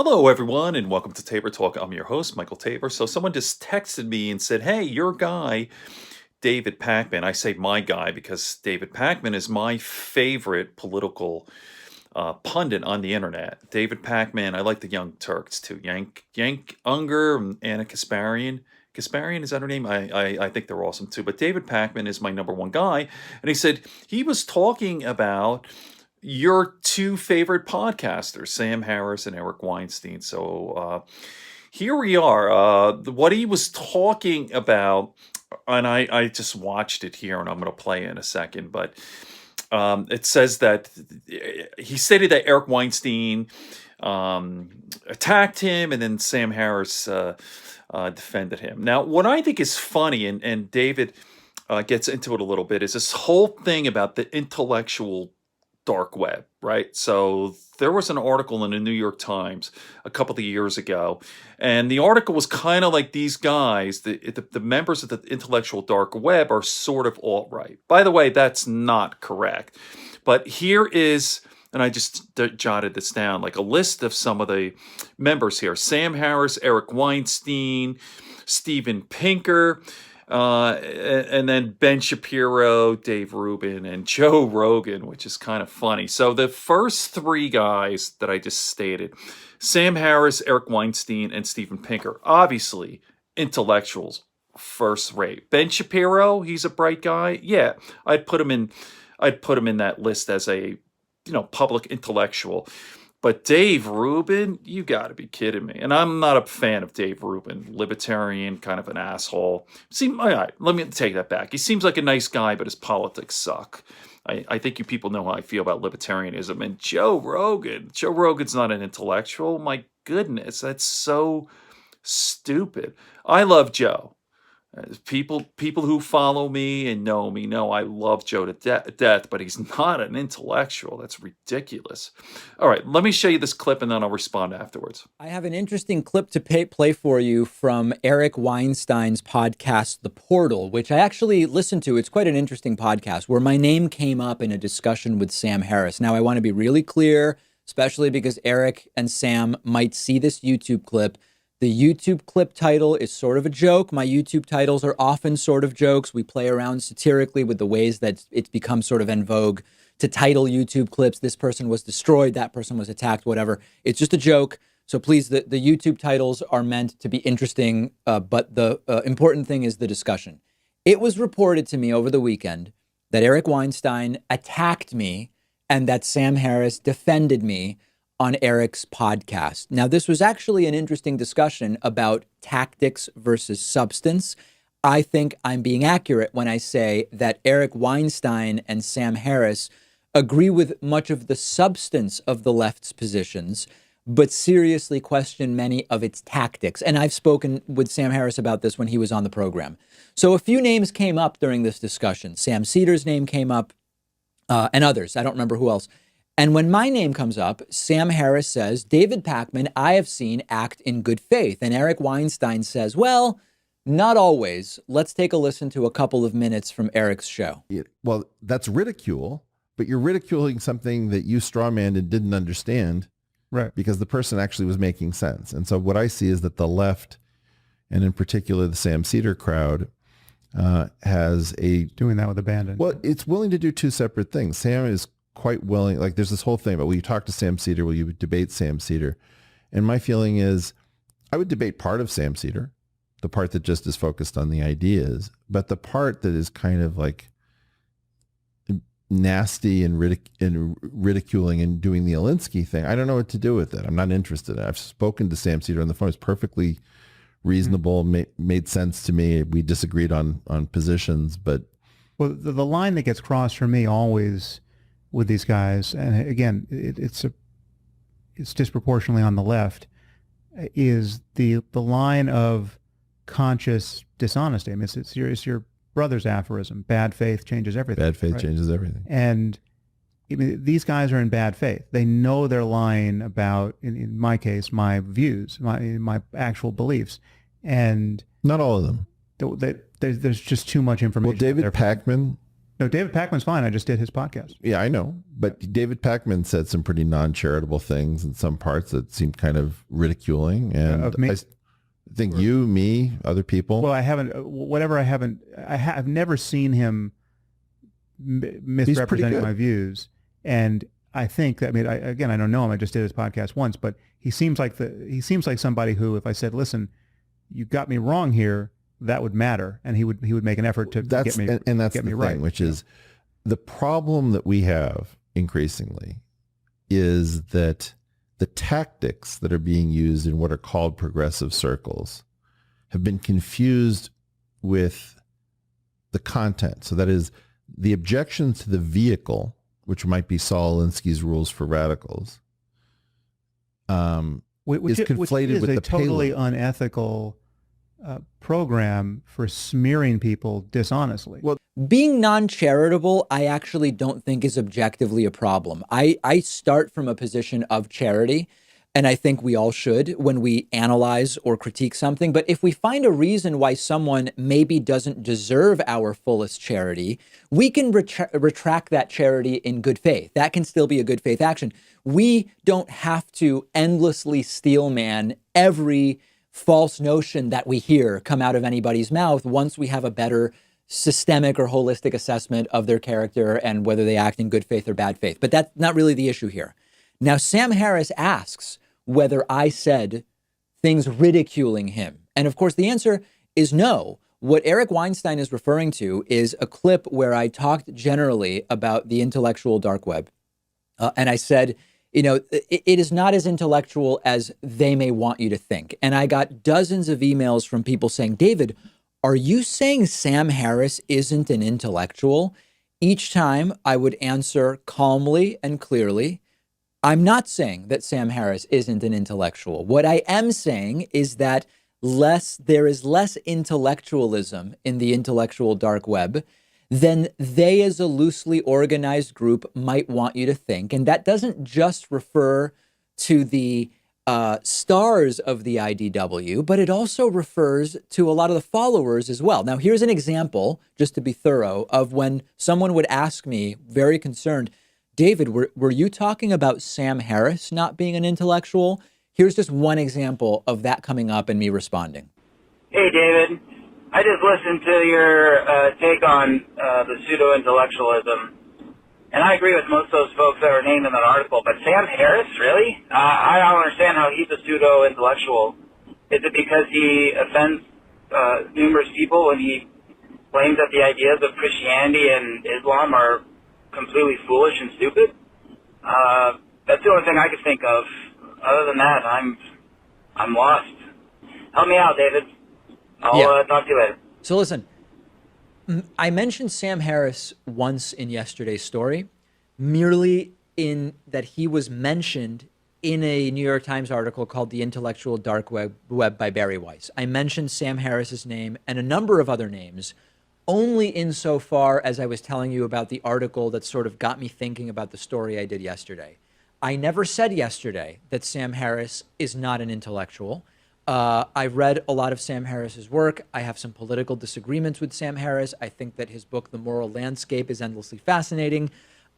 Hello, everyone, and welcome to Tabor Talk. I'm your host, Michael Tabor. So, someone just texted me and said, "Hey, your guy, David Pakman." I say my guy because David Pakman is my favorite political pundit on the internet. David Pakman, I like the Young Turks too. Yank Unger and Anna Kasparian. Kasparian, is that her name? I think they're awesome too. But David Pakman is my number one guy. And he said he was talking about your two favorite podcasters, Sam Harris and Eric Weinstein. So here we are. What he was talking about, and I just watched it here, and I'm going to play in a second, but it says that he stated that Eric Weinstein attacked him, and then Sam Harris defended him. Now, what I think is funny, and David gets into it a little bit, is this whole thing about the intellectual dark web, right? So there was an article in the New York Times a couple of years ago, and the article was kind of like these guys, the members of the intellectual dark web are sort of alt-right. By the way, that's not correct. But here is, and I just jotted this down, like a list of some of the members here: Sam Harris, Eric Weinstein, Steven Pinker, and then Ben Shapiro, Dave Rubin, and Joe Rogan, which is kind of funny. So the first three guys that I just stated, Sam Harris, Eric Weinstein, and Steven Pinker, obviously intellectuals, first rate. Ben Shapiro, he's a bright guy. Yeah, I'd put him in that list as a public intellectual. But Dave Rubin, you got to be kidding me. And I'm not a fan of Dave Rubin, libertarian, kind of an asshole. All right, let me take that back. He seems like a nice guy, but his politics suck. I think you people know how I feel about libertarianism. And Joe Rogan's not an intellectual. My goodness, that's so stupid. I love Joe. People who follow me and know me know I love Joe to death, but he's not an intellectual. That's ridiculous. All right, let me show you this clip and then I'll respond afterwards. I have an interesting clip to play for you from Eric Weinstein's podcast, The Portal, which I actually listened to. It's quite an interesting podcast where my name came up in a discussion with Sam Harris. Now, I want to be really clear, especially because Eric and Sam might see this YouTube clip. The YouTube clip title is sort of a joke. My YouTube titles are often sort of jokes. We play around satirically with the ways that it's become sort of en vogue to title YouTube clips. This person was destroyed, that person was attacked, whatever. It's just a joke. So please, the YouTube titles are meant to be interesting, but the important thing is the discussion. It was reported to me over the weekend that Eric Weinstein attacked me and that Sam Harris defended me on Eric's podcast. Now, this was actually an interesting discussion about tactics versus substance. I think I'm being accurate when I say that Eric Weinstein and Sam Harris agree with much of the substance of the left's positions, but seriously question many of its tactics. And I've spoken with Sam Harris about this when he was on the program. So a few names came up during this discussion. Sam Cedar's name came up, and others. I don't remember who else. And when my name comes up, Sam Harris says, David Pakman, I have seen act in good faith. And Eric Weinstein says, well, not always. Let's take a listen to a couple of minutes from Eric's show. Well, that's ridicule, but you're ridiculing something that you strawmanned and didn't understand. Right. Because the person actually was making sense. And so what I see is that the left, and in particular the Sam Cedar crowd, has doing that with abandon. Well, it's willing to do two separate things. Sam is quite willing, like there's this whole thing about, will you talk to Sam Cedar? Will you debate Sam Cedar? And my feeling is I would debate part of Sam Cedar, the part that just is focused on the ideas, but the part that is kind of like nasty and ridiculing and doing the Alinsky thing, I don't know what to do with it. I'm not interested. I've spoken to Sam Cedar on the phone. It's perfectly reasonable, made sense to me. We disagreed on positions, but... Well, the line that gets crossed for me always with these guys, and again, it's disproportionately on the left, is the line of conscious dishonesty. I mean, it's your brother's aphorism: bad faith changes everything. Bad faith changes everything. And I mean, these guys are in bad faith. They know they're lying about, in my case, my views, my actual beliefs, and not all of them. There's just too much information. Well, David Pakman No, David Pakman's fine. I just did his podcast. Yeah, I know. But David Pakman said some pretty non-charitable things in some parts that seemed kind of ridiculing. And Of me? I think you, me, other people. Well, I haven't, whatever I haven't, I've never seen him misrepresenting good. my views. And I think that, I don't know him. I just did his podcast once, but he seems like somebody who, if I said, listen, you got me wrong here, that would matter. And he would make an effort to get me, and that's get the me thing, right. which is the problem that we have increasingly is that the tactics that are being used in what are called progressive circles have been confused with the content. So that is the objection to the vehicle, which might be Saul Alinsky's rules for radicals, Which is conflated is with a the totally payload. unethical program for smearing people dishonestly. Well, Being non-charitable, I actually don't think is objectively a problem. I start from a position of charity, and I think we all should when we analyze or critique something. But if we find a reason why someone maybe doesn't deserve our fullest charity, we can retract that charity in good faith. That can still be a good faith action. We don't have to endlessly steelman every false notion that we hear come out of anybody's mouth once we have a better systemic or holistic assessment of their character and whether they act in good faith or bad faith. But that's not really the issue here. Now, Sam Harris asks whether I said things ridiculing him. And of course, the answer is no. What Eric Weinstein is referring to is a clip where I talked generally about the intellectual dark web. And I said, it is not as intellectual as they may want you to think. And I got dozens of emails from people saying, David, are you saying Sam Harris isn't an intellectual? Each time I would answer calmly and clearly, I'm not saying that Sam Harris isn't an intellectual. What I am saying is that there is less intellectualism in the intellectual dark web than they as a loosely organized group might want you to think. And that doesn't just refer to the stars of the IDW, but it also refers to a lot of the followers as well. Now, here's an example, just to be thorough, of when someone would ask me, very concerned, David, were you talking about Sam Harris not being an intellectual? Here's just one example of that coming up and me responding. Hey, David. I just listened to your take on the pseudo-intellectualism, and I agree with most of those folks that were named in that article, but Sam Harris, really? I don't understand how he's a pseudo-intellectual. Is it because he offends numerous people when he claims that the ideas of Christianity and Islam are completely foolish and stupid? That's the only thing I could think of. Other than that, I'm lost. Help me out, David. I'll talk to you later. So listen, I mentioned Sam Harris once in yesterday's story, merely in that he was mentioned in a New York Times article called The Intellectual Dark Web by Barry Weiss. I mentioned Sam Harris's name and a number of other names only insofar as I was telling you about the article that sort of got me thinking about the story I did yesterday. I never said yesterday that Sam Harris is not an intellectual. I've read a lot of Sam Harris's work. I have some political disagreements with Sam Harris. I think that his book, The Moral Landscape, is endlessly fascinating.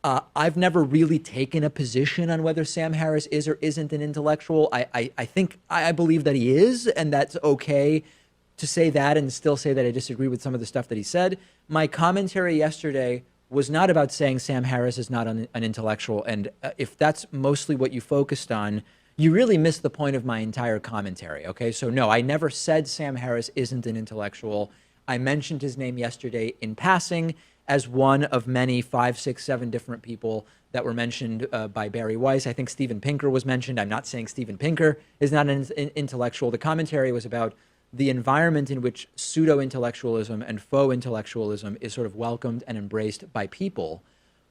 I've never really taken a position on whether Sam Harris is or isn't an intellectual. I believe that he is, and that's okay to say that and still say that I disagree with some of the stuff that he said. My commentary yesterday was not about saying Sam Harris is not an intellectual, and if that's mostly what you focused on, you really missed the point of my entire commentary, okay? So no, I never said Sam Harris isn't an intellectual. I mentioned his name yesterday in passing as one of many 5, 6, 7 different people that were mentioned by Barry Weiss. I think Steven Pinker was mentioned. I'm not saying Steven Pinker is not an intellectual. The commentary was about the environment in which pseudo-intellectualism and faux intellectualism is sort of welcomed and embraced by people,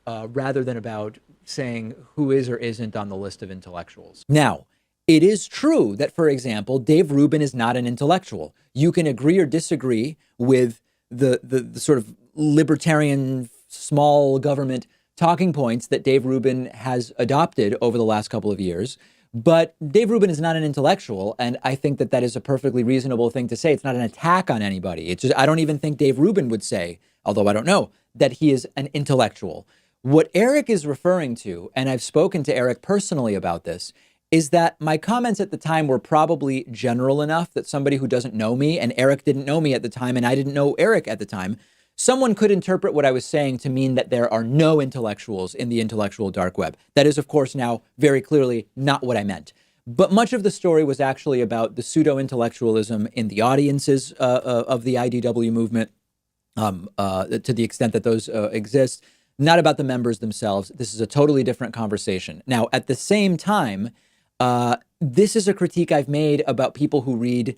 rather than about saying who is or isn't on the list of intellectuals. Now, it is true that, for example, Dave Rubin is not an intellectual. You can agree or disagree with the sort of libertarian small government talking points that Dave Rubin has adopted over the last couple of years. But Dave Rubin is not an intellectual, and I think that that is a perfectly reasonable thing to say. It's not an attack on anybody. It's just I don't even think Dave Rubin would say, although I don't know, that he is an intellectual. What Eric is referring to, and I've spoken to Eric personally about this, is that my comments at the time were probably general enough that somebody who doesn't know me, and Eric didn't know me at the time, and I didn't know Eric at the time, someone could interpret what I was saying to mean that there are no intellectuals in the intellectual dark web. That is, of course, now very clearly not what I meant. But much of the story was actually about the pseudo-intellectualism in the audiences of the IDW movement, to the extent that those exist, not about the members themselves. This is a totally different conversation. Now, at the same time, this is a critique I've made about people who read,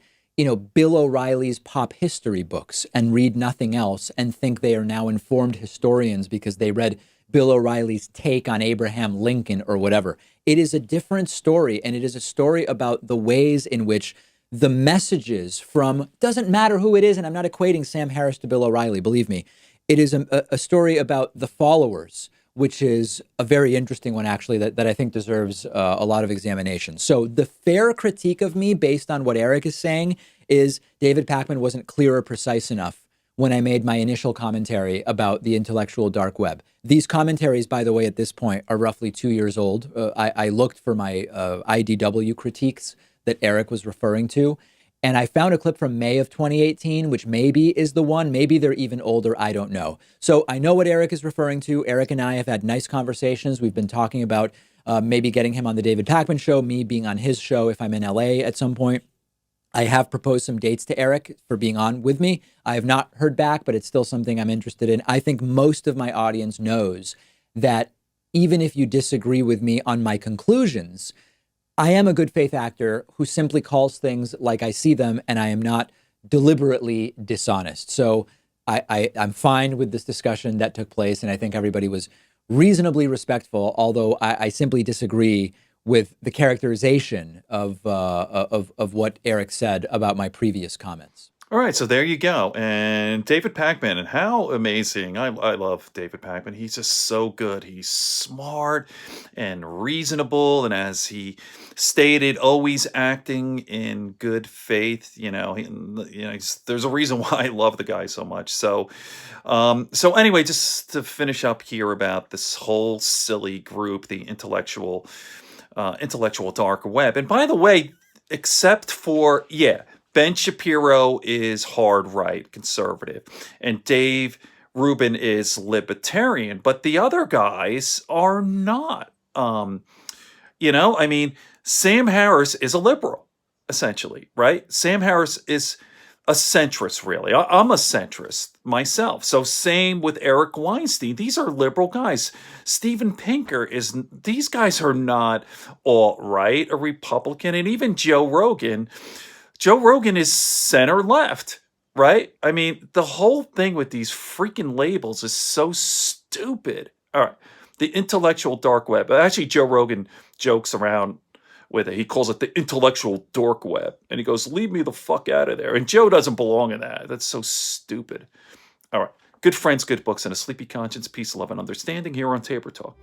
Bill O'Reilly's pop history books and read nothing else and think they are now informed historians because they read Bill O'Reilly's take on Abraham Lincoln or whatever. It is a different story, and it is a story about the ways in which the messages from, doesn't matter who it is, and I'm not equating Sam Harris to Bill O'Reilly, believe me. It is a story about the followers, which is a very interesting one, actually, that I think deserves a lot of examination. So the fair critique of me, based on what Eric is saying, is David Pakman wasn't clear or precise enough when I made my initial commentary about the intellectual dark web. These commentaries, by the way, at this point are roughly 2 years old. I looked for my IDW critiques that Eric was referring to, and I found a clip from May of 2018, which maybe is the one. Maybe they're even older. I don't know. So I know what Eric is referring to. Eric and I have had nice conversations. We've been talking about maybe getting him on the David Pakman show, me being on his show if I'm in LA at some point. I have proposed some dates to Eric for being on with me. I have not heard back, but it's still something I'm interested in. I think most of my audience knows that even if you disagree with me on my conclusions, I am a good faith actor who simply calls things like I see them, and I am not deliberately dishonest. So I'm fine with this discussion that took place, and I think everybody was reasonably respectful, although I simply disagree with the characterization of what Eric said about my previous comments. All right, so there you go. And David Pakman, and how amazing. I love David Pakman. He's just so good. He's smart and reasonable. And as he stated, always acting in good faith. There's a reason why I love the guy so much. So anyway, just to finish up here about this whole silly group, the intellectual dark web. And by the way, except for, Ben Shapiro is hard right, conservative, and Dave Rubin is libertarian, but the other guys are not. Sam Harris is a liberal, essentially, right? Sam Harris is a centrist, really. I'm a centrist myself. So same with Eric Weinstein. These are liberal guys. Steven Pinker these guys are not alt-right, a Republican, and even Joe Rogan. Joe Rogan is center left, right? I mean, the whole thing with these freaking labels is so stupid. All right. The intellectual dark web. Actually, Joe Rogan jokes around with it. He calls it the intellectual dork web. And he goes, leave me the fuck out of there. And Joe doesn't belong in that. That's so stupid. All right. Good friends, good books, and a sleepy conscience, peace, love, and understanding here on Tabor Talk.